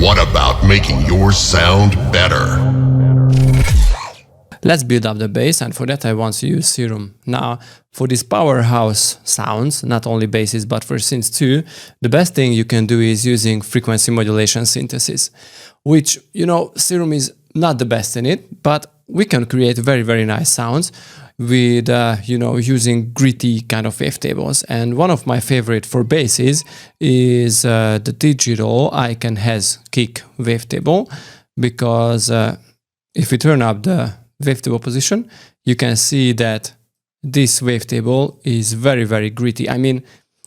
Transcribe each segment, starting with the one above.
What about making your sound better? Let's build up the bass, and for that I want to use Serum. Now, for these powerhouse sounds, not only basses but for synths too, the best thing you can do is using frequency modulation synthesis, which, you know, Serum is not the best in it, but we can create very, very nice sounds with, you know, using gritty kind of wavetables. And one of my favorite for basses is the digital Icon has kick wavetable, because if we turn up the wavetable position, you can see that this wavetable is very, very gritty. I mean,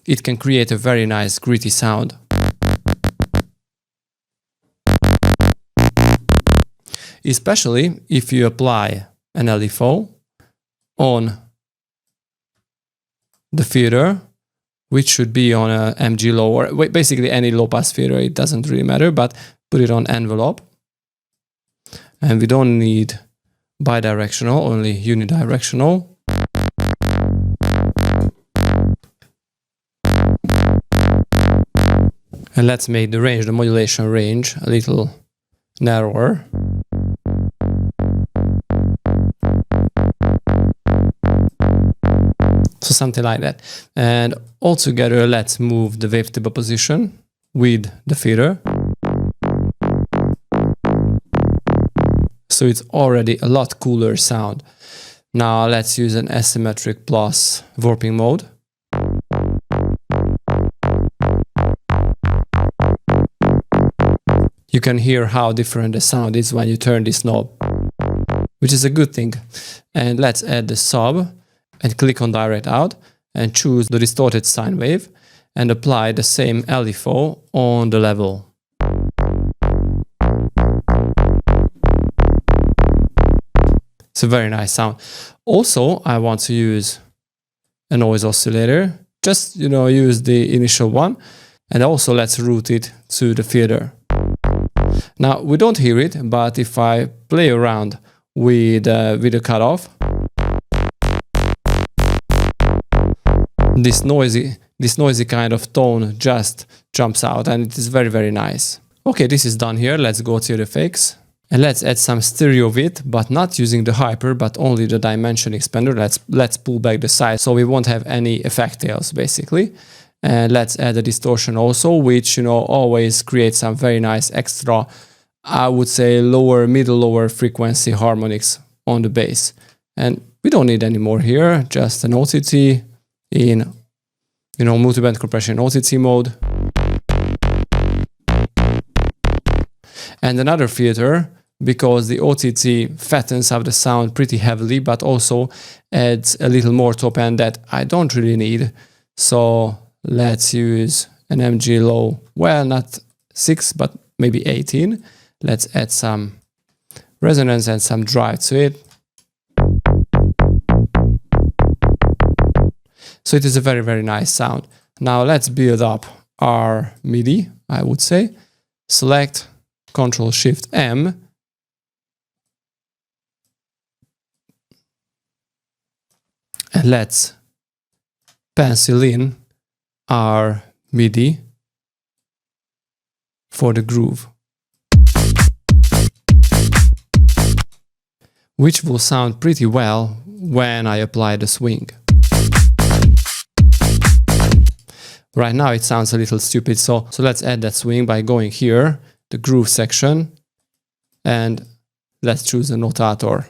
it can create a very nice gritty sound. Especially if you apply an LFO on the filter, which should be on a MG low, or basically any low pass filter, it doesn't really matter, but put it on envelope. And we don't need bidirectional, only unidirectional. And let's make the range, the modulation range, a little narrower. So something like that. And altogether, let's move the wavetable position with the filter. So it's already a lot cooler sound. Now let's use an asymmetric plus warping mode. You can hear how different the sound is when you turn this knob, which is a good thing. And let's add the sub and click on direct out and choose the distorted sine wave and apply the same LFO on the level. It's a very nice sound. Also, I want to use a noise oscillator. Just, you know, use the initial one, and also let's route it to the filter. Now, we don't hear it, but if I play around with the cutoff, this noisy kind of tone just jumps out, and it is very, very nice. Okay, this is done here. Let's go to the effects. And let's add some stereo width, but not using the hyper, but only the dimension expander. Let's pull back the size so we won't have any effect tails, basically. And let's add a distortion also, which, you know, always creates some very nice extra, I would say, lower frequency harmonics on the bass. And we don't need any more here, just an OTT in, you know, multiband compression OTT mode. And another filter, because the OTT fattens up the sound pretty heavily, but also adds a little more top end that I don't really need. So let's use an MG low, well, not 6, but maybe 18. Let's add some resonance and some drive to it. So it is a very, very nice sound. Now let's build up our MIDI, I would say. Select Ctrl-Shift-M. And let's pencil in our MIDI for the groove, which will sound pretty well when I apply the swing. Right now it sounds a little stupid, so let's add that swing by going here, the groove section, and let's choose a notator.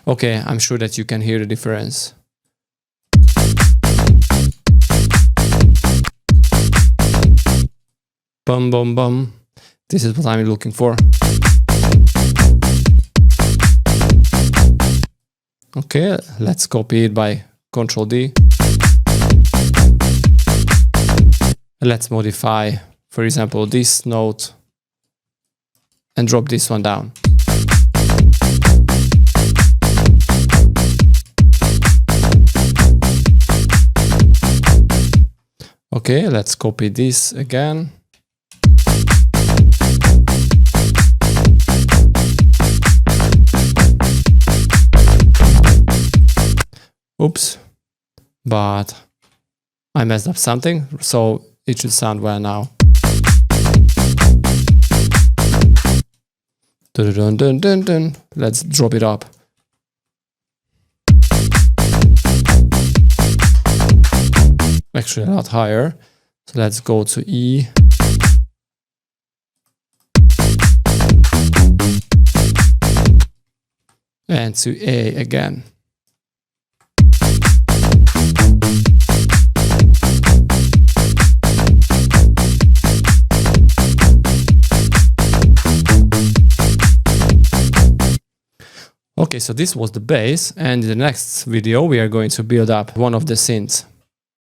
Okay, I'm sure that you can hear the difference. Bum, bum, bum. This is what I'm looking for. Okay, let's copy it by Ctrl-D. Let's modify, for example, this note and drop this one down. Okay, let's copy this again. Oops, but I messed up something, so it should sound well now. Dun, dun, dun, dun, dun. Let's drop it up. Actually a lot higher. So let's go to E. And to A again. Okay, so this was the bass, and in the next video we are going to build up one of the synths.